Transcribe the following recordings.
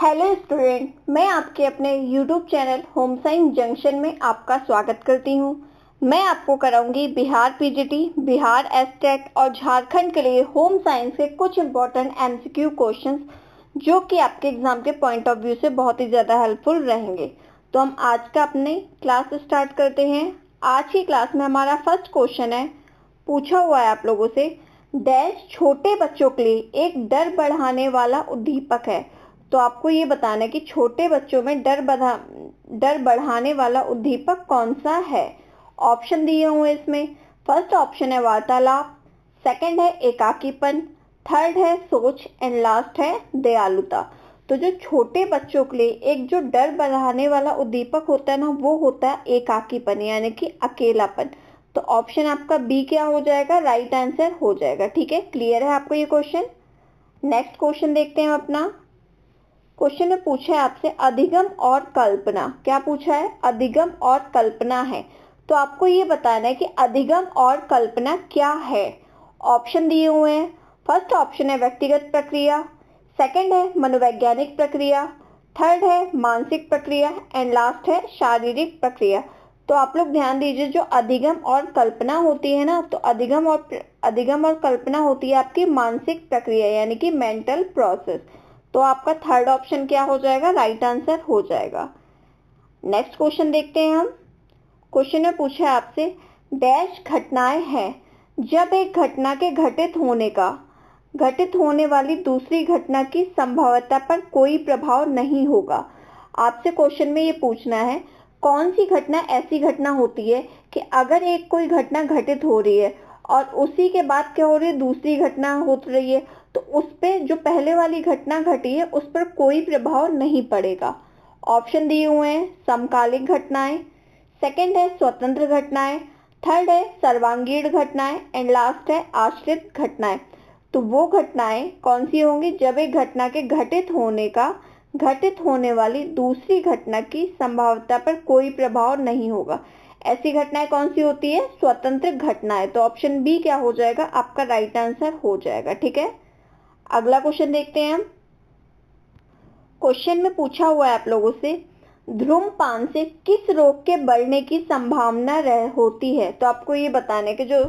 Hello student, मैं आपके अपने YouTube channel home science junction में आपका स्वागत करती हूं। मैं आपको कराऊंगी बिहार पीजीटी, बिहार एसटेट और झारखंड के लिए होम साइंस के कुछ इंपॉर्टेंट एमसीक्यू क्वेश्चंस जो कि आपके एग्जाम के पॉइंट ऑफ व्यू से बहुत ही ज़्यादा हेल्पफुल रहेंगे। तो हम आज का अपने क्लास स्टार्ट करते हैं। आज की क्लास में हमारा फर्स्ट क्वेश्चन है, पूछा हुआ है आप लोगों से, डैश छोटे बच्चों के लिए एक डर बढ़ाने वाला उद्दीपक है। तो आपको ये बताना है कि छोटे बच्चों में डर बढ़ाने वाला उद्दीपक कौन सा है। ऑप्शन दिए हुए हैं इसमें। फर्स्ट ऑप्शन है वार्तालाप, सेकंड है एकाकीपन, थर्ड है सोच एंड लास्ट है दयालुता। तो जो छोटे बच्चों के लिए एक जो डर बढ़ाने वाला उद्दीपक होता है ना, वो होता है एकाकीपन यानी कि अकेलापन। तो ऑप्शन आपका बी क्या हो जाएगा, राइट आंसर हो जाएगा। ठीक है, क्लियर है आपको ये क्वेश्चन। नेक्स्ट क्वेश्चन देखते हैं हम अपना। क्वेश्चन में पूछा है आपसे अधिगम और कल्पना। क्या पूछा है, अधिगम और कल्पना है। तो आपको ये बताना है कि अधिगम और कल्पना क्या है। ऑप्शन दिए हुए हैं। फर्स्ट ऑप्शन है व्यक्तिगत प्रक्रिया, सेकंड है मनोवैज्ञानिक प्रक्रिया, थर्ड है मानसिक प्रक्रिया एंड लास्ट है शारीरिक प्रक्रिया। तो आप लोग ध्यान दीजिए, जो अधिगम और कल्पना होती है ना, तो अधिगम और कल्पना होती है आपकी मानसिक प्रक्रिया यानी कि मेंटल प्रोसेस। तो आपका थर्ड ऑप्शन क्या हो जाएगा, राइट आंसर हो जाएगा। नेक्स्ट क्वेश्चन देखते हैं हम। क्वेश्चन में पूछा है आपसे, डैश घटनाएं हैं जब एक घटना के घटित होने वाली दूसरी घटना की संभाव्यता पर कोई प्रभाव नहीं होगा। आपसे क्वेश्चन में ये पूछना है, कौन सी घटना ऐसी घटना होती है कि अगर एक कोई घटना घटित हो रही है और उसी के बाद क्या हो रही है, दूसरी घटना हो रही है, तो उस पर जो पहले वाली घटना घटी है उस पर कोई प्रभाव नहीं पड़ेगा। ऑप्शन दिए हुए हैं, समकालिक घटनाएं, सेकंड है स्वतंत्र घटनाएं, थर्ड है सर्वांगीण घटनाएं एंड लास्ट है आश्रित घटनाएं। तो वो घटनाएं कौन सी होंगी, जब एक घटना के घटित होने वाली दूसरी घटना की संभाव्यता पर कोई प्रभाव नहीं होगा। ऐसी घटनाएं कौन सी होती है, स्वतंत्र घटनाएं। तो ऑप्शन बी क्या हो जाएगा, आपका राइट आंसर हो जाएगा। ठीक है, अगला क्वेश्चन देखते हैं हम। क्वेश्चन में पूछा हुआ है आप लोगों से, धूम्रपान से किस रोग के बढ़ने की संभावना होती है। तो आपको ये बताना है कि जो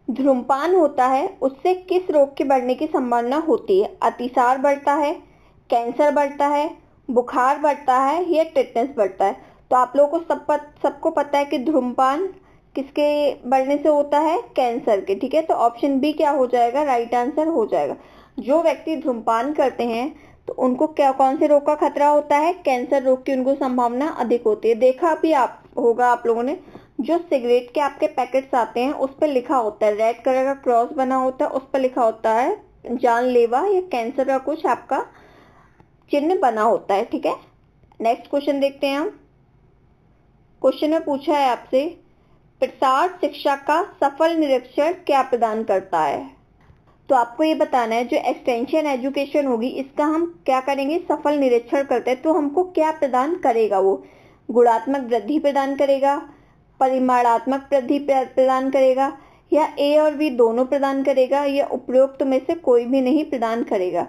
धूम्रपान होता है उससे किस रोग के बढ़ने की संभावना होती है। अतिसार बढ़ता है, कैंसर बढ़ता है, बुखार बढ़ता है या टिटनेस बढ़ता है। तो आप लोगों को सबको पता है कि धूम्रपान किसके बढ़ने से होता है, कैंसर के। ठीक है, तो ऑप्शन बी क्या हो जाएगा, राइट आंसर हो जाएगा। जो व्यक्ति धूम्रपान करते हैं तो उनको क्या कौन से रोग का खतरा होता है, कैंसर रोग की उनको संभावना अधिक होती है। देखा भी होगा आप लोगों ने, जो सिगरेट के आपके पैकेट्स आते हैं उस पर लिखा होता है, रेड कलर का क्रॉस बना होता है, उस पर लिखा होता है जानलेवा या कैंसर का कुछ आपका चिन्ह बना होता है। ठीक है, नेक्स्ट क्वेश्चन देखते हैं हम। क्वेश्चन में पूछा है आपसे, प्रसार शिक्षा का सफल निरीक्षण क्या प्रदान करता है। तो आपको ये बताना है, जो एक्सटेंशन एजुकेशन होगी इसका हम क्या करेंगे, सफल निरीक्षण करते हैं तो हमको क्या प्रदान करेगा, वो गुणात्मक वृद्धि प्रदान करेगा, परिमाणात्मक वृद्धि प्रदान करेगा, या ए और बी दोनों प्रदान करेगा, या उपरोक्त में से कोई भी नहीं प्रदान करेगा।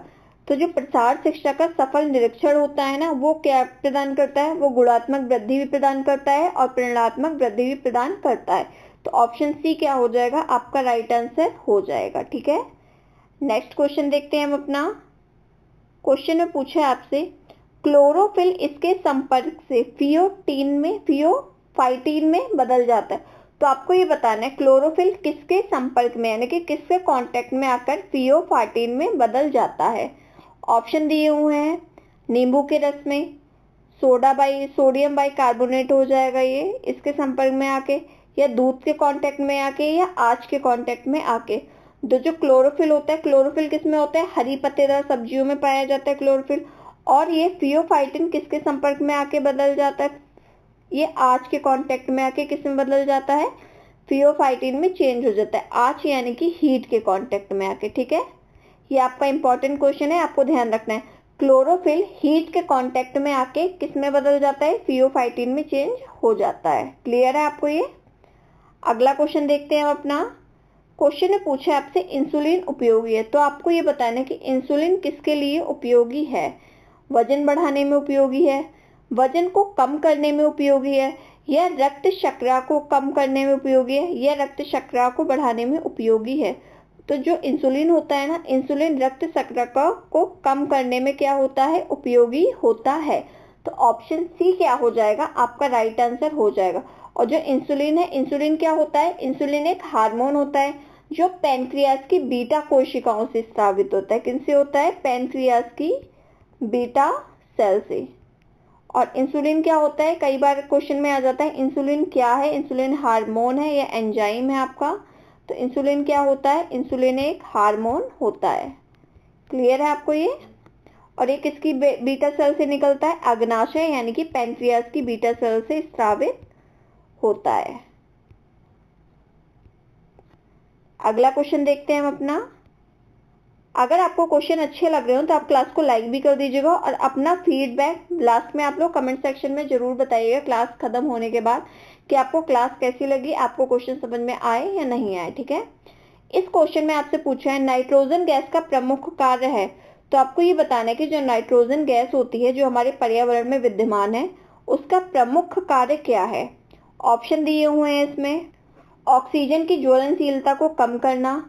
तो जो प्रसार शिक्षा का सफल निरीक्षण होता है ना, वो क्या प्रदान करता है, वो गुणात्मक वृद्धि भी प्रदान करता है और परिमाणात्मक वृद्धि भी प्रदान करता है। तो ऑप्शन सी क्या हो जाएगा, आपका राइट आंसर हो जाएगा। ठीक है, नेक्स्ट क्वेश्चन देखते हैं हम अपना। क्वेश्चन में पूछा है आपसे, क्लोरोफिल इसके संपर्क से फियोफाइटिन में बदल जाता है। तो आपको ये बताना है, क्लोरोफिल किसके संपर्क में यानी कि किसके कांटेक्ट में आकर फियोफाइटिन में बदल जाता है। ऑप्शन दिए हुए हैं, नींबू के रस में, सोडियम बाइकार्बोनेट हो जाएगा ये इसके संपर्क में आके, या दूध के कांटेक्ट में आके, या आँच के कांटेक्ट में आके। तो जो क्लोरोफिल होता है, क्लोरोफिल किस में होता है, हरी पत्तेदार सब्जियों में पाया जाता है क्लोरोफिल। और ये फियोफाइटिन किसके संपर्क में आके बदल जाता है, ये आँच के कांटेक्ट में आके किस में बदल जाता है, फियोफाइटिन में चेंज हो जाता है, आँच यानी कि हीट के कांटेक्ट में आके। ठीक है, ये आपका इंपॉर्टेंट क्वेश्चन है, आपको ध्यान रखना है। क्लोरोफिल हीट के कांटेक्ट में आके किस में बदल जाता है, फियोफाइटिन में चेंज हो जाता है। क्लियर है आपको ये। अगला क्वेश्चन देखते हैं हम अपना। क्वेश्चन ने पूछा है आपसे, इंसुलिन उपयोगी है। तो आपको ये बताना है कि इंसुलिन किसके लिए उपयोगी है। वजन बढ़ाने में उपयोगी है, वजन को कम करने में उपयोगी है, या रक्त शर्करा को कम करने में उपयोगी है, या रक्त शर्करा को बढ़ाने में उपयोगी है। तो जो इंसुलिन होता है ना, इंसुलिन रक्त शर्करा को कम करने में क्या होता है, उपयोगी होता है। तो ऑप्शन सी क्या हो जाएगा, आपका राइट आंसर हो जाएगा। और जो इंसुलिन है, इंसुलिन क्या होता है, इंसुलिन एक हार्मोन होता है जो पैनक्रियाज की बीटा कोशिकाओं से स्रावित होता है। किनसे होता है, पैनक्रियाज की बीटा सेल से। और इंसुलिन क्या होता है, कई बार क्वेश्चन में आ जाता है इंसुलिन क्या है, इंसुलिन हार्मोन है या एंजाइम है आपका। तो इंसुलिन क्या होता है, इंसुलिन एक हार्मोन होता है। क्लियर है आपको ये। और ये किसकी बीटा सेल से निकलता है, अग्नाशय यानी कि पैनक्रियाज की बीटा सेल से स्रावित होता है। अगला क्वेश्चन देखते हैं हम अपना। अगर आपको क्वेश्चन अच्छे लग रहे हो तो आप क्लास को लाइक भी कर दीजिएगा और अपना फीडबैक लास्ट में आप लोग कमेंट सेक्शन में जरूर बताइएगा क्लास खत्म होने के बाद कि आपको क्लास कैसी लगी, आपको क्वेश्चन समझ में आए या नहीं आए। ठीक है। इस क्वेश्चन में आपसे पूछा है नाइट्रोजन गैस का प्रमुख कार्य है। तो आपको ये बताना है कि जो नाइट्रोजन गैस होती है जो हमारे पर्यावरण में विद्यमान है उसका प्रमुख कार्य क्या है। ऑप्शन दिए हुए हैं इसमें। ऑक्सीजन की ज्वलनशीलता को कम करना,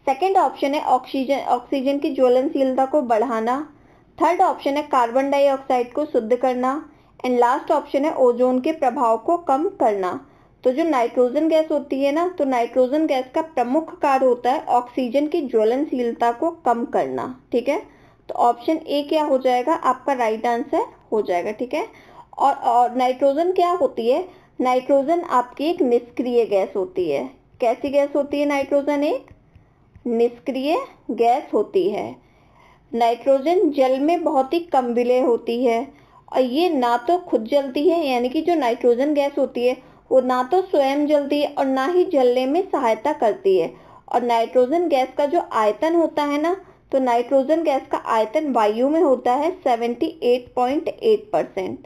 सेकेंड ऑप्शन है ऑक्सीजन की ज्वलनशीलता को बढ़ाना, थर्ड ऑप्शन है कार्बन डाइऑक्साइड को शुद्ध करना, एंड लास्ट ऑप्शन है ओजोन के प्रभाव को कम करना। तो जो नाइट्रोजन गैस होती है ना, तो नाइट्रोजन गैस का प्रमुख कार्य होता है ऑक्सीजन की ज्वलनशीलता को कम करना। ठीक है। तो ऑप्शन ए क्या हो जाएगा, आपका राइट आंसर हो जाएगा। ठीक है। और नाइट्रोजन क्या होती है, नाइट्रोजन आपकी एक निष्क्रिय गैस होती है। कैसी गैस होती है, नाइट्रोजन एक निष्क्रिय गैस होती है। नाइट्रोजन जल में बहुत ही कम विलय होती है और ये ना तो खुद जलती है, यानी कि जो नाइट्रोजन गैस होती है वो ना तो स्वयं जलती है और ना ही जलने में सहायता करती है। और नाइट्रोजन गैस का जो आयतन होता है ना, तो नाइट्रोजन गैस का आयतन वायु में होता है 78.8%।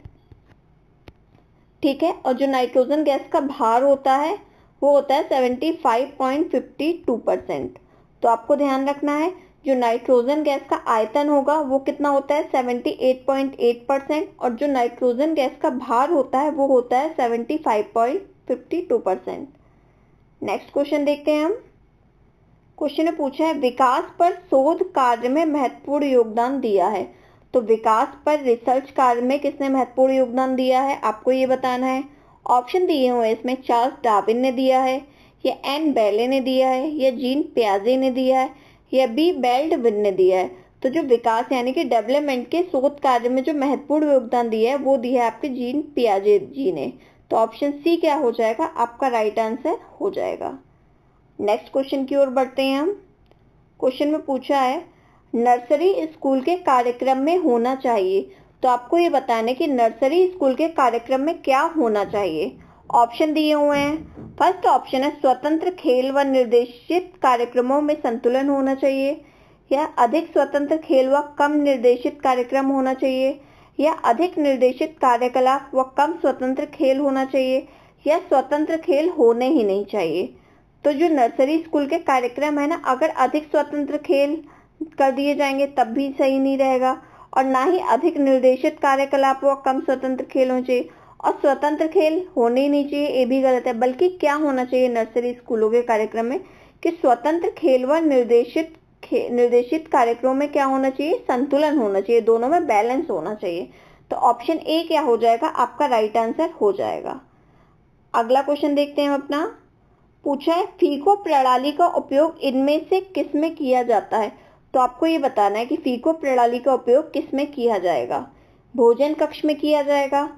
ठीक है। और जो नाइट्रोजन गैस का भार होता है वो होता है 75.52%। तो आपको ध्यान रखना है जो नाइट्रोजन गैस का आयतन होगा वो कितना होता है 78.8%, और जो नाइट्रोजन गैस का भार होता है वो होता है 75.52%। नेक्स्ट क्वेश्चन देखते हैं हम। क्वेश्चन में पूछा है विकास पर शोध कार्य में महत्वपूर्ण योगदान दिया है। तो विकास पर रिसर्च कार्य में किसने महत्वपूर्ण योगदान दिया है, आपको ये बताना है। ऑप्शन दिए हुए इसमें चार्ल्स डार्विन ने दिया है, या एन बेले ने दिया है, या जीन पियाजे ने दिया है, या बी बेल्डविन ने दिया है। तो जो विकास यानी कि डेवलपमेंट के शोध कार्य में जो महत्वपूर्ण योगदान दिया है वो दिया है आपके जीन पियाजे जी ने। तो ऑप्शन सी क्या हो जाएगा, आपका राइट आंसर हो जाएगा। नेक्स्ट क्वेश्चन की ओर बढ़ते हैं हम। क्वेश्चन में पूछा है नर्सरी स्कूल के कार्यक्रम में होना चाहिए। तो आपको ये बताना है कि नर्सरी स्कूल के कार्यक्रम में क्या होना चाहिए। ऑप्शन दिए हुए हैं। फर्स्ट ऑप्शन है स्वतंत्र खेल व निर्देशित कार्यक्रमों में संतुलन होना चाहिए, या अधिक स्वतंत्र खेल व कम निर्देशित कार्यक्रम होना चाहिए, या अधिक निर्देशित कार्यकलाप व कम स्वतंत्र खेल होना चाहिए, या स्वतंत्र खेल होने ही नहीं चाहिए। तो जो नर्सरी स्कूल के कार्यक्रम है ना, अगर अधिक स्वतंत्र खेल कर दिए जाएंगे तब भी सही नहीं रहेगा, और ना ही अधिक निर्देशित कार्यकलाप व कम स्वतंत्र खेल होने चाहिए, और स्वतंत्र खेल होने ही नहीं चाहिए ये भी गलत है। बल्कि क्या होना चाहिए नर्सरी स्कूलों के कार्यक्रम में कि स्वतंत्र खेल व निर्देशित कार्यक्रमों में क्या होना चाहिए, संतुलन होना चाहिए, दोनों में बैलेंस होना चाहिए। तो ऑप्शन ए क्या हो जाएगा, आपका राइट आंसर हो जाएगा। अगला क्वेश्चन देखते हैं हम अपना। पूछा है फीको प्रणाली का उपयोग इनमें से किस में किया जाता है। तो आपको ये बताना है कि फीको प्रणाली का उपयोग किस में किया जाएगा। भोजन कक्ष में किया जाएगा,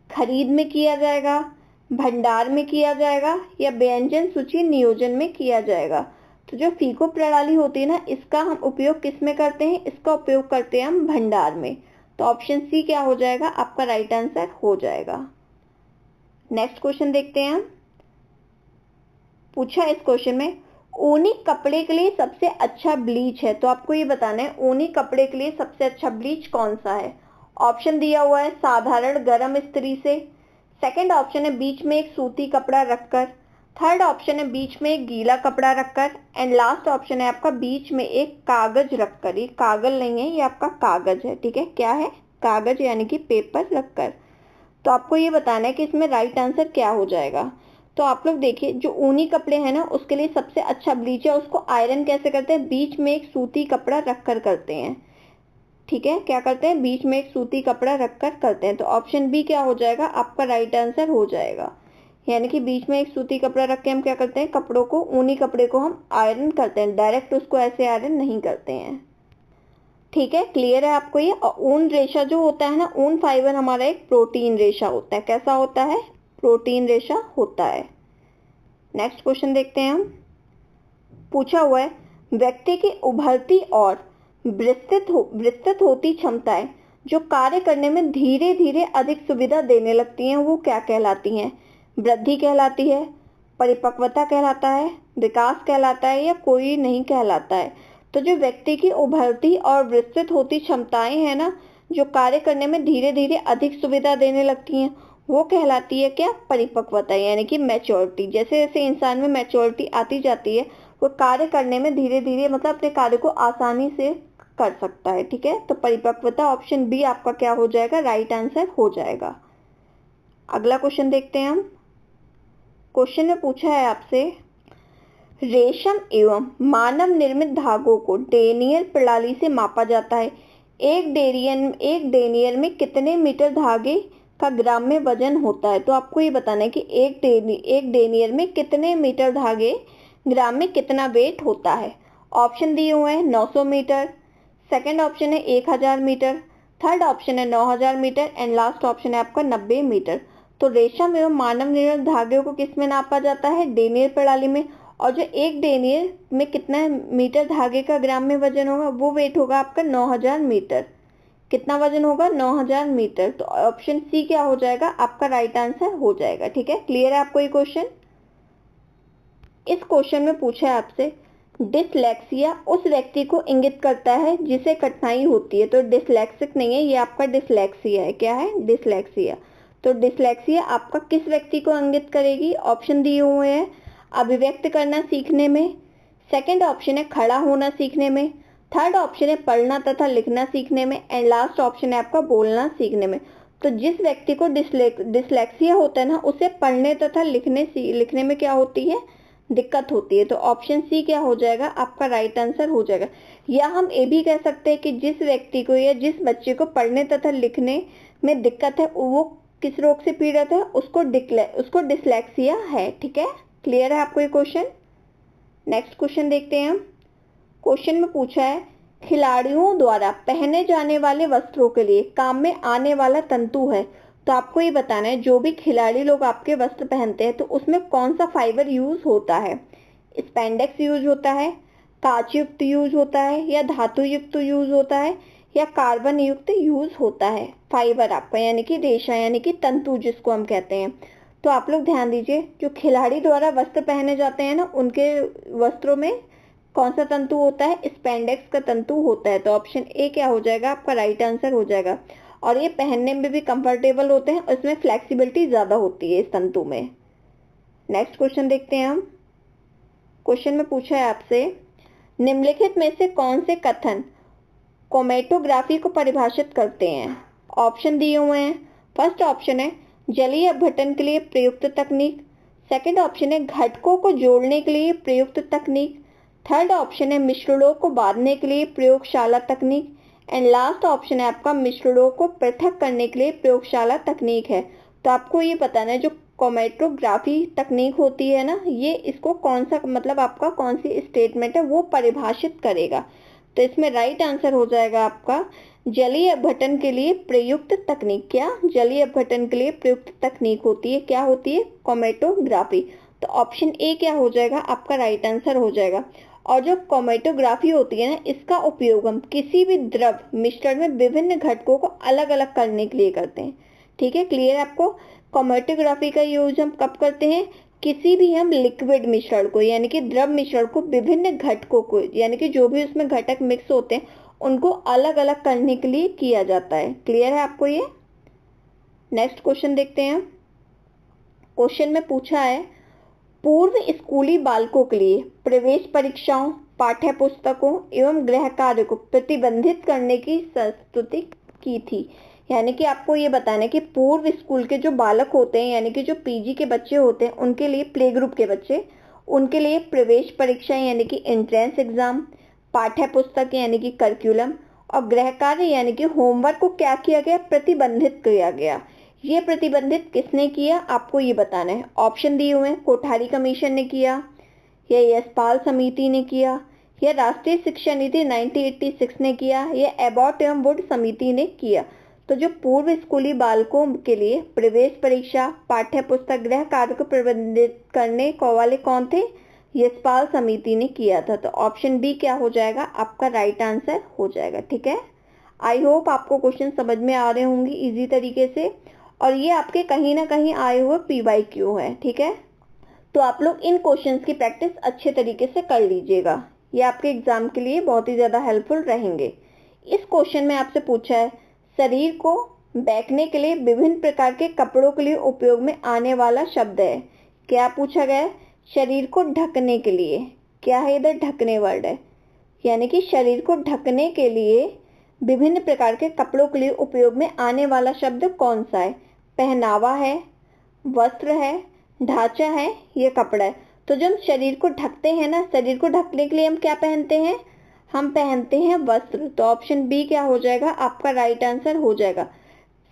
खरीद में किया जाएगा, भंडार में किया जाएगा, या व्यंजन सूची नियोजन में किया जाएगा। तो जो फीको प्रणाली होती है ना, इसका हम उपयोग किस में करते हैं, इसका उपयोग करते हैं हम भंडार में। तो ऑप्शन सी क्या हो जाएगा, आपका राइट आंसर हो जाएगा। नेक्स्ट क्वेश्चन देखते हैं हम। पूछा इस क्वेश्चन में ऊनी कपड़े के लिए सबसे अच्छा ब्लीच है। तो आपको ये बताना है ऊनी कपड़े के लिए सबसे अच्छा ब्लीच कौन सा है। ऑप्शन दिया हुआ है साधारण गर्म इस्त्री से, सेकंड ऑप्शन है बीच में एक सूती कपड़ा रखकर, थर्ड ऑप्शन है बीच में एक गीला कपड़ा रखकर, एंड लास्ट ऑप्शन है आपका बीच में एक कागज रखकर। ये कागज नहीं है, ये आपका कागज है। ठीक है, क्या है, कागज यानी कि पेपर रखकर। तो आपको ये बताना है कि इसमें राइट आंसर क्या हो जाएगा। तो आप लोग देखिए, जो ऊनी कपड़े हैं ना, उसके लिए सबसे अच्छा ब्लीच है, उसको आयरन कैसे करते हैं, बीच में एक सूती कपड़ा रखकर करते हैं। ठीक है, क्या करते हैं, बीच में एक सूती कपड़ा रखकर करते हैं। तो ऑप्शन बी क्या हो जाएगा, आपका राइट आंसर हो जाएगा। यानी कि बीच में एक सूती कपड़ा रख के हम क्या करते हैं, कपड़ों को, ऊनी कपड़े को हम आयरन करते हैं, डायरेक्ट उसको ऐसे आयरन नहीं करते हैं। ठीक है, क्लियर है आपको ये। और ऊन रेशा जो होता है ना, ऊन फाइबर हमारा एक प्रोटीन रेशा होता है। कैसा होता है, प्रोटीन रेशा होता है। नेक्स्ट क्वेश्चन देखते हैं हम। पूछा हुआ है, व्यक्ति की उभरती और विस्तृत होती क्षमताएं जो कार्य करने में धीरे धीरे अधिक सुविधा देने लगती हैं, वो क्या कहलाती हैं। वृद्धि कहलाती है, परिपक्वता कहलाता है, विकास कहलाता है, या कोई नहीं कहलाता है। तो जो व्यक्ति की उभरती और विस्तृत होती क्षमताएं हैं ना, जो कार्य करने में धीरे धीरे अधिक सुविधा देने लगती हैं, वो कहलाती है क्या, परिपक्वता, यानी कि मैच्योरिटी। जैसे जैसे इंसान में मैच्योरिटी आती जाती है, वो कार्य करने में धीरे धीरे मतलब अपने कार्य को आसानी से कर सकता है। ठीक है, तो परिपक्वता, ऑप्शन बी आपका क्या हो जाएगा, राइट आंसर हो जाएगा। अगला क्वेश्चन देखते हैं हम। क्वेश्चन में पूछा है आपसे, रेशम एवं मानव निर्मित धागों को डेनियल प्रणाली से मापा जाता है। एक डेनियल में कितने मीटर धागे का ग्राम में वजन होता है। तो आपको ये बताना है कि एक डेनियल में कितने मीटर धागे ग्राम में कितना वेट होता है। ऑप्शन दिए हुए हैं 900 मीटर, सेकंड ऑप्शन है 1000 मीटर, थर्ड ऑप्शन है 9000 मीटर एंड लास्ट ऑप्शन है आपका 90 मीटर। तो रेशम एवं मानव निर्मित धागे को किस में नापा जाता है, डेनियल प्रणाली में। और जो एक डेनियल में कितना मीटर धागे का ग्राम में वजन होगा, वो वेट होगा आपका 9000 मीटर। कितना वजन होगा, 9000 मीटर। तो ऑप्शन सी क्या हो जाएगा, आपका राइट आंसर हो जाएगा। ठीक है, क्लियर है आपको ये क्वेश्चन। इस क्वेश्चन में पूछा है आपसे, डिसलेक्सिया उस व्यक्ति को इंगित करता है जिसे कठिनाई होती है। तो डिसलेक्सिक नहीं है, ये आपका डिसलेक्सिया है। क्या है, डिसलेक्सिया। तो डिसलेक्सिया आपका किस व्यक्ति को इंगित करेगी। ऑप्शन दिए हुए हैं, अभिव्यक्त करना सीखने में, सेकंड ऑप्शन है खड़ा होना सीखने में, थर्ड ऑप्शन है पढ़ना तथा लिखना सीखने में एंड लास्ट ऑप्शन है आपका बोलना सीखने में। तो जिस व्यक्ति को डिसलेक्सिया होता है ना, उसे पढ़ने तथा लिखने में क्या होती है, दिक्कत होती है। तो ऑप्शन सी क्या हो जाएगा, आपका राइट आंसर हो जाएगा। या हम ये भी कह सकते हैं कि जिस व्यक्ति को या जिस बच्चे को पढ़ने तथा लिखने में दिक्कत है, वो किस रोग से पीड़ित है, उसको डिसलेक्सिया है। ठीक है, क्लियर है आपको ये क्वेश्चन। नेक्स्ट क्वेश्चन देखते हैं हम। क्वेश्चन में पूछा है, खिलाड़ियों द्वारा पहने जाने वाले वस्त्रों के लिए काम में आने वाला तंतु है। तो आपको ये बताना है, जो भी खिलाड़ी लोग आपके वस्त्र पहनते हैं, तो उसमें कौन सा फाइबर यूज होता है। स्पेंडेक्स यूज होता है, कांच युक्त यूज होता है, या धातु युक्त यूज होता है, या कार्बन युक्त यूज होता है फाइबर आपका, यानी कि रेशा, यानी कि तंतु जिसको हम कहते हैं। तो आप लोग ध्यान दीजिए, जो खिलाड़ी द्वारा वस्त्र पहने जाते हैं ना, उनके वस्त्रों में कौन सा तंतु होता है, स्पेंडेक्स का तंतु होता है। तो ऑप्शन ए क्या हो जाएगा, आपका राइट आंसर हो जाएगा। और ये पहनने में भी कंफर्टेबल होते हैं और इसमें फ्लेक्सिबिलिटी ज्यादा होती है इस तंतु में। नेक्स्ट क्वेश्चन देखते हैं हम। क्वेश्चन में पूछा है आपसे, निम्नलिखित में से कौन से कथन क्रोमेटोग्राफी को परिभाषित करते हैं। ऑप्शन दिए हुए हैं। फर्स्ट ऑप्शन है जलीय अपघटन के लिए प्रयुक्त तकनीक, सेकंड ऑप्शन है घटकों को जोड़ने के लिए प्रयुक्त तकनीक, थर्ड ऑप्शन है मिश्रणों को बांधने के लिए प्रयोगशाला तकनीक एंड लास्ट ऑप्शन है आपका मिश्रणों को पृथक करने के लिए प्रयोगशाला तकनीक है। तो आपको ये बताना है, जो क्रोमेटोग्राफी तकनीक होती है ना, ये इसको कौन सा मतलब आपका कौन सी स्टेटमेंट है वो परिभाषित करेगा। तो इसमें राइट आंसर हो जाएगा आपका जलीय अपघटन के लिए प्रयुक्त तकनीक। क्या, जलीय अपघटन के लिए प्रयुक्त तकनीक होती है, क्या होती है, क्रोमेटोग्राफी। तो ऑप्शन ए क्या हो जाएगा, आपका राइट आंसर हो जाएगा। और जो क्रोमेटोग्राफी होती है ना, इसका उपयोग हम किसी भी द्रव मिश्रण में विभिन्न घटकों को अलग अलग करने के लिए करते हैं। ठीक है, क्लियर है आपको। क्रोमेटोग्राफी का यूज हम कब करते हैं, किसी भी हम लिक्विड मिश्रण को यानी कि द्रव मिश्रण को विभिन्न घटकों को यानी कि जो भी उसमें घटक मिक्स होते हैं उनको अलग अलग करने के लिए किया जाता है। क्लियर है आपको ये। नेक्स्ट क्वेश्चन देखते हैं। क्वेश्चन में पूछा है, पूर्व स्कूली बालकों के लिए प्रवेश परीक्षाओं, पाठ्य पुस्तकों एवं गृह कार्य को प्रतिबंधित करने की संस्तुति की थी। यानी कि आपको ये बताना है कि पूर्व स्कूल के जो बालक होते हैं, यानी कि जो पीजी के बच्चे होते हैं, उनके लिए, प्ले ग्रुप के बच्चे, उनके लिए प्रवेश परीक्षा यानी कि एंट्रेंस एग्जाम, पाठ्य पुस्तक यानी कि करिकुलम, और गृह कार्य यानी कि होमवर्क को क्या किया गया, प्रतिबंधित किया गया। ये प्रतिबंधित किसने किया, आपको ये बताना है। ऑप्शन दिए हुए हैं, कोठारी कमीशन ने किया, या यशपाल समिति ने किया, या राष्ट्रीय शिक्षा नीति 1986 ने किया, या एबॉट एवं वुड समिति ने किया। तो जो पूर्व स्कूली बालकों के लिए प्रवेश परीक्षा, पाठ्य पुस्तक, गृह कार्य को प्रबंधित करने को वाले कौन थे, यशपाल समिति ने किया था। तो ऑप्शन बी क्या हो जाएगा, आपका राइट आंसर हो जाएगा। ठीक है, आई होप आपको क्वेश्चन समझ में आ रहे होंगे इजी तरीके से, और ये आपके कहीं ना कहीं आए हुए PYQ है। ठीक है, तो आप लोग इन क्वेश्चंस की प्रैक्टिस अच्छे तरीके से कर लीजिएगा, ये आपके एग्जाम के लिए बहुत ही ज़्यादा हेल्पफुल रहेंगे। इस क्वेश्चन में आपसे पूछा है, शरीर को ढकने के लिए विभिन्न प्रकार के कपड़ों के लिए उपयोग में आने वाला शब्द है। क्या पूछा गया है, शरीर को ढकने के लिए, क्या है इधर, ढकने वर्ड है, यानी कि शरीर को ढकने के लिए विभिन्न प्रकार के कपड़ों के लिए उपयोग में आने वाला शब्द कौन सा है। पहनावा है, वस्त्र है, ढांचा है, ये कपड़ा है। तो जब शरीर को ढकते हैं ना, शरीर को ढकने के लिए हम क्या पहनते हैं, हम पहनते हैं वस्त्र। तो ऑप्शन बी क्या हो जाएगा, आपका राइट आंसर हो जाएगा।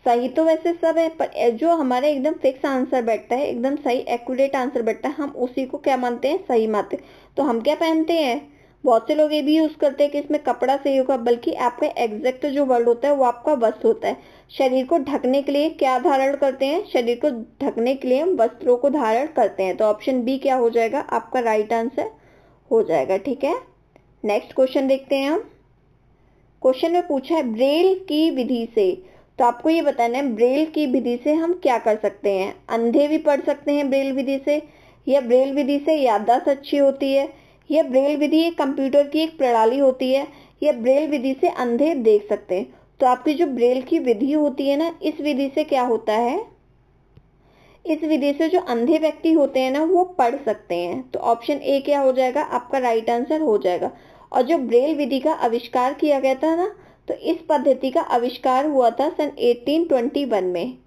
सही तो वैसे सब है, पर जो हमारा एकदम फिक्स आंसर बैठता है, एकदम सही एक्यूरेट आंसर बैठता है, हम उसी को क्या मानते हैं, सही मानते हैं। तो हम क्या पहनते हैं, बहुत से लोग ये भी यूज करते हैं कि इसमें कपड़ा सही होगा, बल्कि आपका एग्जैक्ट जो वर्ड होता है वो आपका वस्त्र होता है। शरीर को ढकने के लिए क्या धारण करते हैं, शरीर को ढकने के लिए हम वस्त्रों को धारण करते हैं। तो ऑप्शन बी क्या हो जाएगा, आपका राइट आंसर हो जाएगा। ठीक है, नेक्स्ट क्वेश्चन देखते हैं हम। क्वेश्चन में पूछा है ब्रेल की विधि से, तो आपको ये बताना है ब्रेल की विधि से हम क्या कर सकते हैं। अंधे भी पढ़ सकते हैं ब्रेल विधि से, या ब्रेल विधि से याददाश्त अच्छी होती है, या ब्रेल विधि एक कंप्यूटर की एक प्रणाली होती है, या ब्रेल विधि से अंधे देख सकते हैं। तो आपकी जो ब्रेल की विधि होती है ना, इस विधि से क्या होता है, इस विधि से जो अंधे व्यक्ति होते हैं ना वो पढ़ सकते हैं। तो ऑप्शन ए क्या हो जाएगा, आपका राइट आंसर हो जाएगा। और जो ब्रेल विधि का आविष्कार किया गया था ना, तो इस पद्धति का आविष्कार हुआ था सन 1821 में।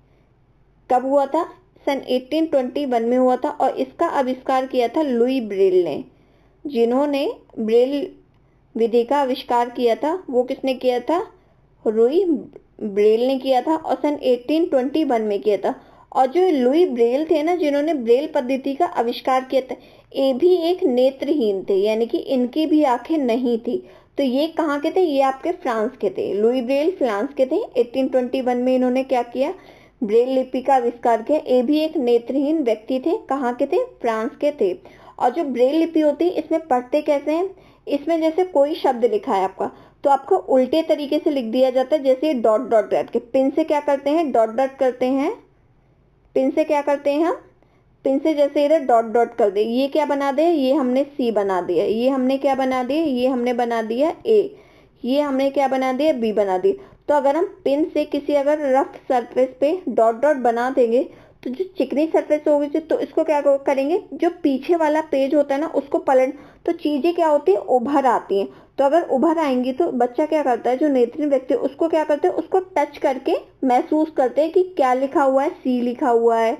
कब हुआ था, सन 1821 में हुआ था, और इसका आविष्कार किया था लुई ब्रेल ने। जिन्होंने ब्रेल विधि का आविष्कार किया था वो किसने किया था, लुई ब्रेल ने किया था, और सन 1821 में किया था। और जो लुई ब्रेल थे ना, जिन्होंने ब्रेल पद्धति का आविष्कार किया था, ये भी एक नेत्रहीन थे, यानी कि इनकी भी आंखें नहीं थी। तो ये कहाँ के थे, ये आपके फ्रांस के थे। लुई ब्रेल फ्रांस के थे। 1821 में इन्होंने क्या किया, ब्रेल लिपि का आविष्कार किया। ये भी एक नेत्रहीन व्यक्ति थे, कहाँ के थे, फ्रांस के थे। और जो ब्रेल लिपि होती है, इसमें पढ़ते कैसे हैं, इसमें जैसे कोई शब्द लिखा है आपका, तो आपको उल्टे तरीके से लिख दिया जाता है, जैसे डॉट डॉट करके। पिन से क्या करते हैं, डॉट डॉट करते हैं, पिन से क्या करते हैं हम, पिन से जैसे इधर डॉट डॉट कर दे, ये क्या बना दे, ये हमने सी बना दिया, ये हमने क्या बना दिया, ये हमने बना दिया ए, ये हमने क्या बना दिया, बी बना दिया। तो अगर हम पिन से किसी अगर रफ सरफेस पे डॉट डॉट बना देंगे, तो जो चिकनी सरफेस होगी, तो इसको क्या करेंगे, जो पीछे वाला पेज होता है ना उसको पलट, तो चीजें क्या होती है, उभर आती हैं। तो अगर उभर आएंगी तो बच्चा क्या करता है, जो नेत्रहीन व्यक्ति उसको क्या करते हैं, उसको टच करके महसूस करते हैं कि क्या लिखा हुआ है, सी लिखा हुआ है,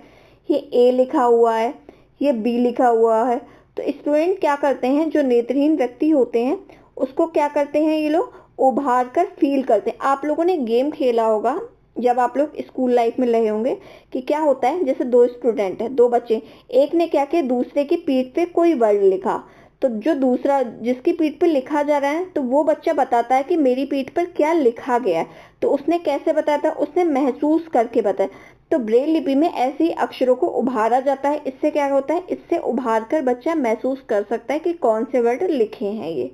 ये ए लिखा हुआ है, ये बी लिखा हुआ है। तो स्टूडेंट क्या करते हैं, जो नेत्रहीन व्यक्ति होते हैं उसको क्या करते हैं, ये लोग उभार कर फील करते हैं। आप लोगों ने गेम खेला होगा जब आप लोग स्कूल लाइफ में रहे होंगे, कि क्या होता है, जैसे दो स्टूडेंट है, दो बच्चे, एक ने क्या किया, दूसरे की पीठ पे कोई वर्ड लिखा, तो जो दूसरा जिसकी पीठ पे लिखा जा रहा है, तो वो बच्चा बताता है कि मेरी पीठ पर क्या लिखा गया है। तो उसने कैसे बताया था, उसने महसूस करके बताया। तो ब्रेल लिपि में ऐसे ही अक्षरों को उभारा जाता है। इससे क्या होता है, इससे उभार कर बच्चा महसूस कर सकता है कि कौन से वर्ड लिखे हैं। ये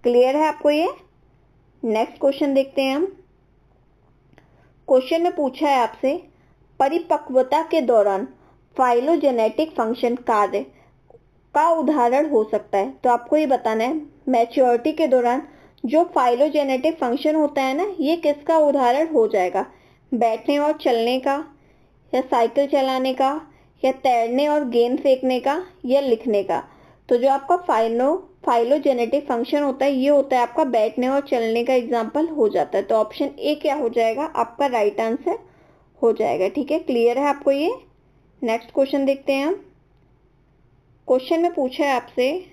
क्लियर है आपको ये। नेक्स्ट क्वेश्चन देखते हैं हम। क्वेश्चन में पूछा है आपसे, परिपक्वता के दौरान फाइलोजेनेटिक फंक्शन कार्य का उदाहरण हो सकता है। तो आपको ये बताना है, मैच्योरिटी के दौरान जो फाइलोजेनेटिक फंक्शन होता है ना, ये किसका उदाहरण हो जाएगा, बैठने और चलने का, या साइकिल चलाने का, या तैरने और गेंद फेंकने का, या लिखने का। तो जो आपका फाइलोजेनेटिक फंक्शन होता है, ये होता है आपका बैठने और चलने का एग्जाम्पल हो जाता है। तो ऑप्शन ए क्या हो जाएगा, आपका राइट आंसर हो जाएगा। ठीक है, क्लियर है आपको ये। नेक्स्ट क्वेश्चन देखते हैं हम। क्वेश्चन में पूछा है आपसे,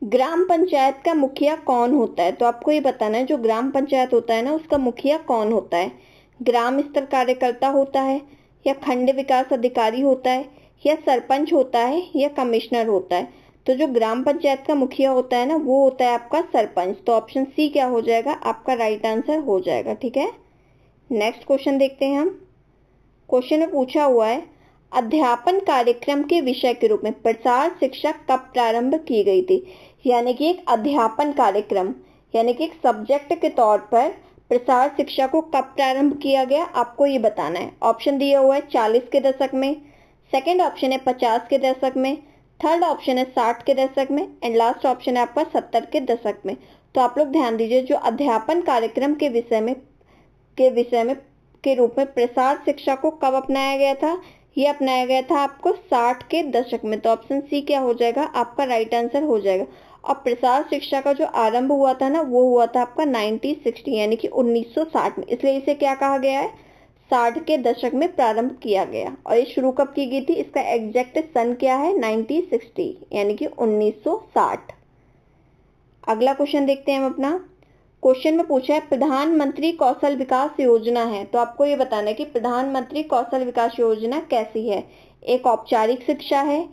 ग्राम पंचायत का मुखिया कौन होता है? तो आपको ये बताना है जो ग्राम पंचायत होता है ना, उसका मुखिया कौन होता है। ग्राम स्तर कार्यकर्ता होता है, या खंड विकास अधिकारी होता है, या सरपंच होता है, या कमिश्नर होता है। तो जो ग्राम पंचायत का मुखिया होता है ना, वो होता है आपका सरपंच। तो ऑप्शन सी क्या हो जाएगा, आपका राइट आंसर हो जाएगा। ठीक है, नेक्स्ट क्वेश्चन देखते हैं हम। क्वेश्चन में पूछा हुआ है, अध्यापन कार्यक्रम के विषय के रूप में प्रसार शिक्षा कब प्रारंभ की गई थी? यानी कि एक अध्यापन कार्यक्रम यानी कि एक सब्जेक्ट के तौर पर प्रसार शिक्षा को कब प्रारंभ किया गया, आपको ये बताना है। ऑप्शन दिया हुआ है 40 के दशक में, सेकंड ऑप्शन है 50 के दशक में, थर्ड ऑप्शन है 60 के दशक में, एंड लास्ट ऑप्शन है आपका 70 के दशक में। तो आप लोग ध्यान दीजिए, जो अध्यापन कार्यक्रम के विषय में के रूप में प्रसार शिक्षा को कब अपनाया गया था? ये अपनाया गया था आपको 60 के दशक में। तो ऑप्शन सी क्या हो जाएगा, आपका राइट आंसर हो जाएगा। और प्रसार शिक्षा का जो आरंभ हुआ था ना, वो हुआ था आपका 1960 यानी कि 1960 में, इसलिए इसे क्या कहा गया है, 60 के दशक में प्रारंभ किया गया। और ये शुरू कब की गई थी, इसका एग्जैक्ट सन क्या है, 1960 यानी कि 1960। अगला क्वेश्चन देखते हैं हम अपना। क्वेश्चन में पूछा है, प्रधानमंत्री कौशल विकास योजना है, तो आपको ये बताना है कि प्रधानमंत्री कौशल विकास योजना कैसी है। एक औपचारिक शिक्षा है,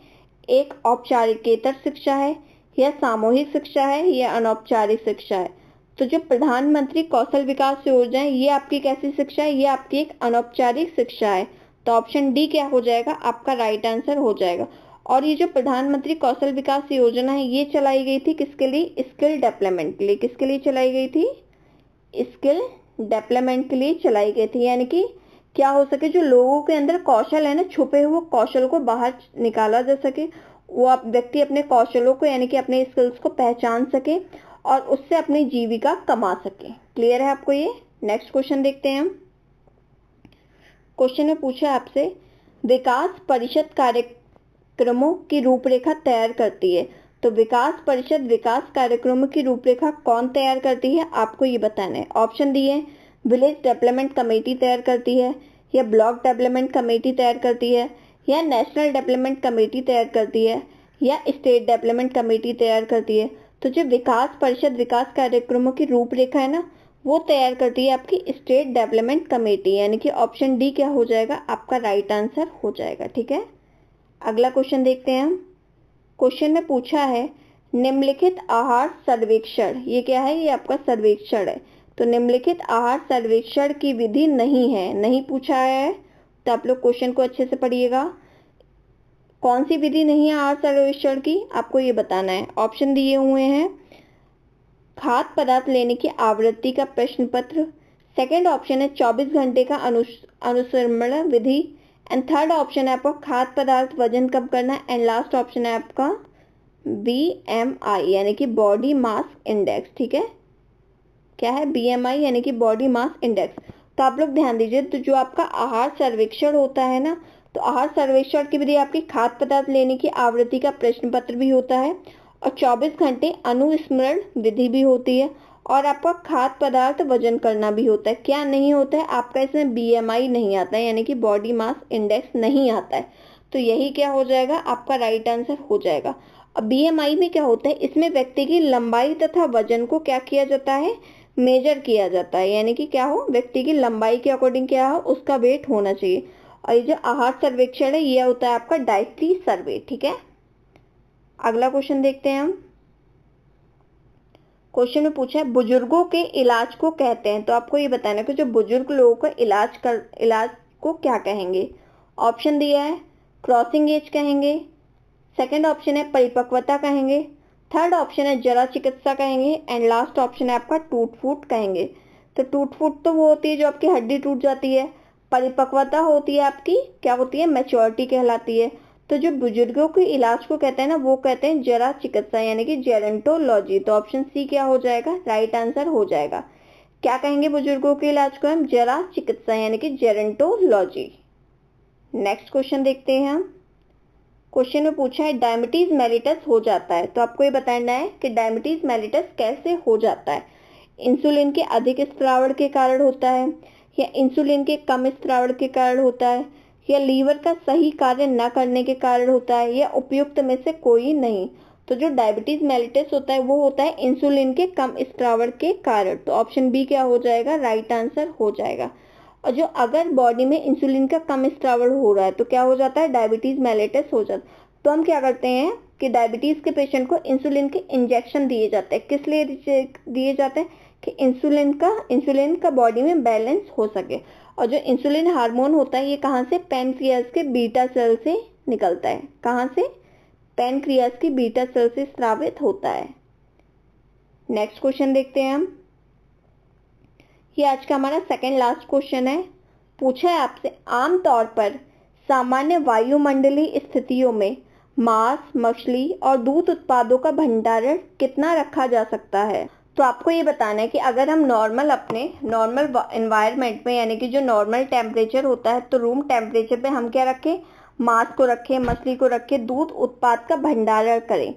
एक औपचारिकेतर शिक्षा है, या सामूहिक शिक्षा है, या अनौपचारिक शिक्षा है। तो जो प्रधानमंत्री कौशल विकास योजना है, ये आपकी कैसी शिक्षा है, ये आपकी एक अनौपचारिक शिक्षा है। तो ऑप्शन डी क्या हो जाएगा, आपका राइट आंसर हो जाएगा। और ये जो प्रधानमंत्री कौशल विकास योजना है, ये चलाई गई थी किसके लिए, स्किल डेवलपमेंट के लिए। किसके लिए चलाई गई थी, स्किल डेवलपमेंट के लिए चलाई गई थी। यानी कि क्या हो सके, जो लोगों के अंदर कौशल है ना, छुपे हुए कौशल को बाहर निकाला जा सके, वो आप व्यक्ति अपने कौशलों को यानी कि अपने स्किल्स को पहचान सके और उससे अपनी जीविका कमा सके। क्लियर है आपको ये। नेक्स्ट क्वेश्चन देखते हैं हम। क्वेश्चन में पूछा आपसे, विकास परिषद कार्यक्रमों की रूपरेखा तैयार करती है। तो विकास परिषद विकास कार्यक्रमों की रूपरेखा कौन तैयार करती है, आपको ये बताना है। ऑप्शन दिए, विलेज डेवलपमेंट कमेटी तैयार करती है, या ब्लॉक डेवलपमेंट कमेटी तैयार करती है, या नेशनल डेवलपमेंट कमेटी तैयार करती है, या स्टेट डेवलपमेंट कमेटी तैयार करती है। तो जो विकास परिषद विकास कार्यक्रमों की रूपरेखा है ना, वो तैयार करती है आपकी स्टेट डेवलपमेंट कमेटी, यानी कि ऑप्शन डी क्या हो जाएगा, आपका राइट आंसर हो जाएगा। ठीक है, अगला क्वेश्चन देखते हैं हम। क्वेश्चन में पूछा है, निम्नलिखित आहार सर्वेक्षण, ये क्या है, ये आपका सर्वेक्षण है। तो निम्नलिखित आहार सर्वेक्षण की विधि नहीं है, नहीं पूछा है, तो आप लोग क्वेश्चन को अच्छे से पढ़िएगा। कौन सी विधि नहीं है आहार सर्वेक्षण की, आपको ये बताना है। ऑप्शन दिए हुए हैं, खाद्य पदार्थ लेने की आवृत्ति का प्रश्न पत्र, सेकेंड ऑप्शन है 24 घंटे का अनुश्रवण विधि, एंड थर्ड ऑप्शन है आपका खाद्य पदार्थ वजन कम करना, एंड लास्ट ऑप्शन है आपका BMI यानी कि बॉडी मास इंडेक्स। ठीक है, क्या है, BMI यानी कि बॉडी मास इंडेक्स। तो आप लोग ध्यान दीजिए, तो जो आपका आहार सर्वेक्षण होता है ना, तो आहार सर्वेक्षण की विधि आपकी खाद्य पदार्थ लेने की आवृत्ति का प्रश्न पत्र भी होता है, और 24 घंटे अनुस्मरण विधि भी होती है, और आपका खाद्य पदार्थ वजन करना भी होता है। क्या नहीं होता है आपका, इसमें BMI नहीं आता है यानी कि बॉडी मास इंडेक्स नहीं आता है। तो यही क्या हो जाएगा, आपका राइट आंसर हो जाएगा। अब BMI में क्या होता है, इसमें व्यक्ति की लंबाई तथा वजन को क्या किया जाता है, मेजर किया जाता है। यानी कि क्या हो, व्यक्ति की लंबाई के अकॉर्डिंग क्या हो, उसका वेट होना चाहिए। और ये जो आहार सर्वेक्षण है, ये होता है आपका डाइटरी सर्वे। ठीक है, अगला क्वेश्चन देखते हैं हम। क्वेश्चन में पूछा है, बुजुर्गों के इलाज को कहते हैं। तो आपको ये बताना है कि जो बुजुर्ग लोगों का इलाज को क्या कहेंगे। ऑप्शन दिया है, क्रॉसिंग एज कहेंगे, सेकंड ऑप्शन है परिपक्वता कहेंगे, थर्ड ऑप्शन है जरा चिकित्सा कहेंगे, एंड लास्ट ऑप्शन है आपका टूट फूट कहेंगे। तो टूट फूट तो वो होती है जो आपकी हड्डी टूट जाती है, परिपक्वता होती है आपकी क्या होती है, मैच्योरिटी कहलाती है। तो जो बुजुर्गों के इलाज को कहते हैं ना, वो कहते हैं जरा चिकित्सा यानी कि जेरेंटोलॉजी। तो ऑप्शन सी क्या हो जाएगा, राइट आंसर हो जाएगा। क्या कहेंगे बुजुर्गों के इलाज को हम, जरा चिकित्सा यानी कि जेरेंटोलॉजी। नेक्स्ट क्वेश्चन देखते हैं हम। क्वेश्चन में पूछा है डायबिटीज मेलिटस हो जाता है, तो आपको ये बताना है कि डायबिटीज मेलिटस कैसे हो जाता है। इंसुलिन के अधिक स्त्रावण के कारण होता है, या इंसुलिन के कम स्त्रावण के कारण होता है, या लीवर का सही कार्य न करने के कारण होता है, या उपयुक्त में से कोई नहीं। तो जो डायबिटीज मेलिटस होता है वो होता है इंसुलिन के कम स्त्रावण के कारण। तो ऑप्शन बी क्या हो जाएगा, राइट आंसर हो जाएगा। और जो अगर बॉडी में इंसुलिन का कम स्त्रावण हो रहा है तो क्या हो जाता है, डायबिटीज मेलिटस हो जाता है। तो हम क्या करते हैं कि डायबिटीज के पेशेंट को इंसुलिन के इंजेक्शन दिए जाते हैं। किस लिए दिए जाते हैं, कि इंसुलिन का बॉडी में बैलेंस हो सके। और जो इंसुलिन हार्मोन होता है ये कहाँ से, पैनक्रियाज के बीटा सेल से निकलता है। कहाँ से, पैनक्रियाज की बीटा सेल से स्रावित होता है। नेक्स्ट क्वेश्चन देखते हैं हम। ये आज का हमारा सेकंड लास्ट क्वेश्चन है। पूछा है आपसे, आमतौर पर सामान्य वायुमंडलीय स्थितियों में मांस, मछली और दूध उत्पादों का भंडारण कितना रखा जा सकता है। तो आपको ये बताना है कि अगर हम अपने नॉर्मल एनवायरनमेंट में, यानी कि जो नॉर्मल टेम्परेचर होता है, तो रूम टेम्परेचर पे हम क्या रखें, मांस को रखें, मछली को रखें, दूध उत्पाद का भंडारण करें,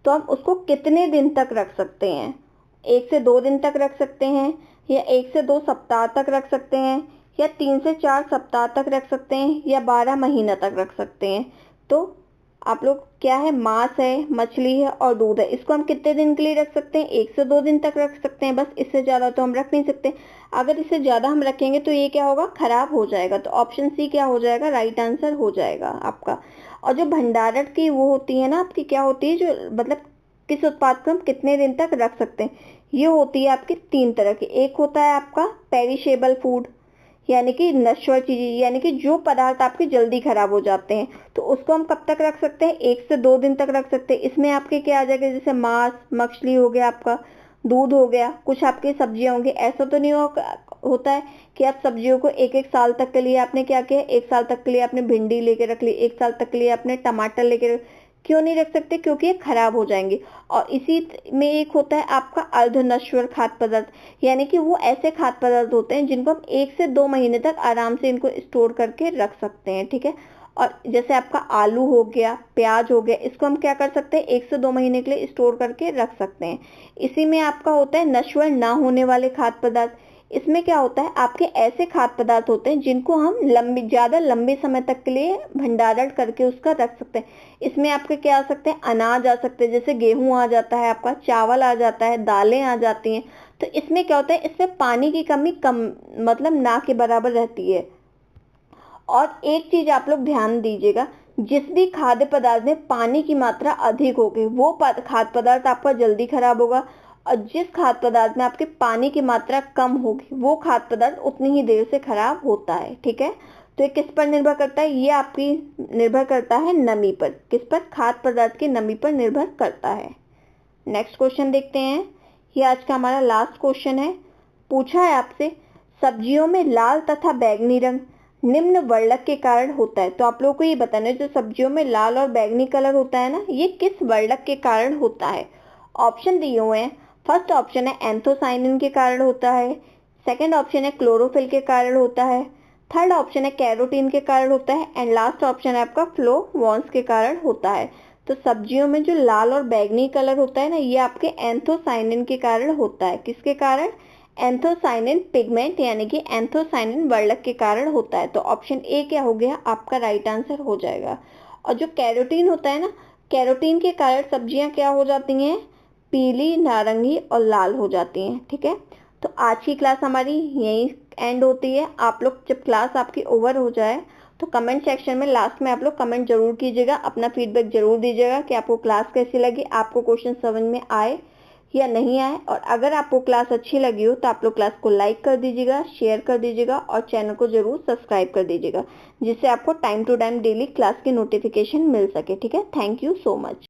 तो हम उसको कितने दिन तक रख सकते हैं। 1 से 2 दिन तक रख सकते हैं, या 1 से 2 सप्ताह तक रख सकते हैं, या 3 से 4 सप्ताह तक रख सकते हैं, या 12 महीना तक रख सकते हैं। तो आप लोग क्या है, मांस है, मछली है और दूध है, इसको हम कितने दिन के लिए रख सकते हैं, 1 से 2 दिन तक रख सकते हैं बस। इससे ज़्यादा तो हम रख नहीं सकते। अगर इससे ज़्यादा हम रखेंगे तो ये क्या होगा, खराब हो जाएगा। तो ऑप्शन सी क्या हो जाएगा, राइट आंसर हो जाएगा आपका। और जो भंडारण की वो होती है ना आपकी, क्या होती है, जो मतलब किस उत्पाद को हम कितने दिन तक रख सकते हैं, ये होती है आपकी 3 तरह की। एक होता है आपका पेरिशेबल फूड, यानी कि नश्वर चीज़ें, यानी कि जो पदार्थ आपके जल्दी खराब हो जाते हैं, तो उसको हम कब तक रख सकते हैं, 1 से 2 दिन तक रख सकते हैं। इसमें आपके क्या आ जाएगा, जैसे मांस, मछली हो गया आपका, दूध हो गया, कुछ आपकी सब्जियां होंगी। ऐसा तो नहीं होता है कि आप सब्जियों को 1-1 साल तक के लिए आपने क्या किया, 1 साल तक के लिए आपने भिंडी लेके रख ली, 1 साल तक के लिए आपने टमाटर लेके क्यों नहीं रख सकते, क्योंकि ये खराब हो जाएंगे। और इसी में एक होता है आपका अर्धनश्वर खाद्य पदार्थ, यानी कि वो ऐसे खाद्य पदार्थ होते हैं जिनको हम 1 से 2 महीने तक आराम से इनको स्टोर करके रख सकते हैं, ठीक है। और जैसे आपका आलू हो गया, प्याज हो गया, इसको हम क्या कर सकते हैं, 1 से 2 महीने के लिए स्टोर करके रख सकते हैं। इसी में आपका होता है नश्वर ना होने वाले खाद्य पदार्थ। इसमें क्या होता है, आपके ऐसे खाद्य पदार्थ होते हैं जिनको हम ज़्यादा लंबे समय तक के लिए भंडारण करके उसका रख सकते हैं। इसमें आपके क्या आ सकते हैं, अनाज आ सकते हैं, जैसे गेहूं आ जाता है आपका, चावल आ जाता है, दालें आ जाती हैं। तो इसमें क्या होता है, इसमें पानी की कमी कम मतलब ना के बराबर रहती है। और एक चीज आप लोग ध्यान दीजिएगा, जिस भी खाद्य पदार्थ में पानी की मात्रा अधिक होगी वो खाद्य पदार्थ आपका जल्दी खराब होगा, और जिस खाद्य पदार्थ में आपके पानी की मात्रा कम होगी वो खाद्य पदार्थ उतनी ही देर से खराब होता है, ठीक है। तो ये किस पर निर्भर करता है, ये आपकी निर्भर करता है नमी पर। किस पर, खाद्य पदार्थ की नमी पर निर्भर करता है। नेक्स्ट क्वेश्चन देखते हैं। ये आज का हमारा लास्ट क्वेश्चन है। पूछा है आपसे, सब्जियों में लाल तथा बैंगनी रंग निम्न वर्णक के कारण होता है। तो आप लोगों को ये बताना है, जो सब्जियों में लाल और बैंगनी कलर होता है ना, ये किस वर्णक के कारण होता है। ऑप्शन दिए हुए हैं। फर्स्ट ऑप्शन है एंथोसाइनिन के कारण होता है, सेकंड ऑप्शन है क्लोरोफिल के कारण होता है, थर्ड ऑप्शन है कैरोटीन के कारण होता है, एंड लास्ट ऑप्शन है आपका फ्लोवोन्स के कारण होता है। तो सब्जियों में जो लाल और बैंगनी कलर होता है ना, ये आपके एंथोसाइनिन के कारण होता है। किसके कारण, एंथोसाइनिन पिगमेंट, यानी कि एंथोसाइनिन वर्णक के कारण होता है। तो ऑप्शन ए क्या हो गया आपका, राइट आंसर हो जाएगा। और जो कैरोटीन होता है ना, कैरोटीन के कारण सब्जियां क्या हो जाती हैं, पीली, नारंगी और लाल हो जाती हैं, ठीक है। तो आज की क्लास हमारी यहीं एंड होती है। आप लोग जब क्लास आपकी ओवर हो जाए तो कमेंट सेक्शन में लास्ट में आप लोग कमेंट जरूर कीजिएगा, अपना फीडबैक जरूर दीजिएगा कि आपको क्लास कैसी लगी, आपको क्वेश्चन समझ में आए या नहीं आए। और अगर आपको क्लास अच्छी लगी हो तो आप लोग क्लास को लाइक कर दीजिएगा, शेयर कर दीजिएगा और चैनल को जरूर सब्सक्राइब कर दीजिएगा, जिससे आपको time to time daily class की नोटिफिकेशन मिल सके, ठीक है। Thank you so much.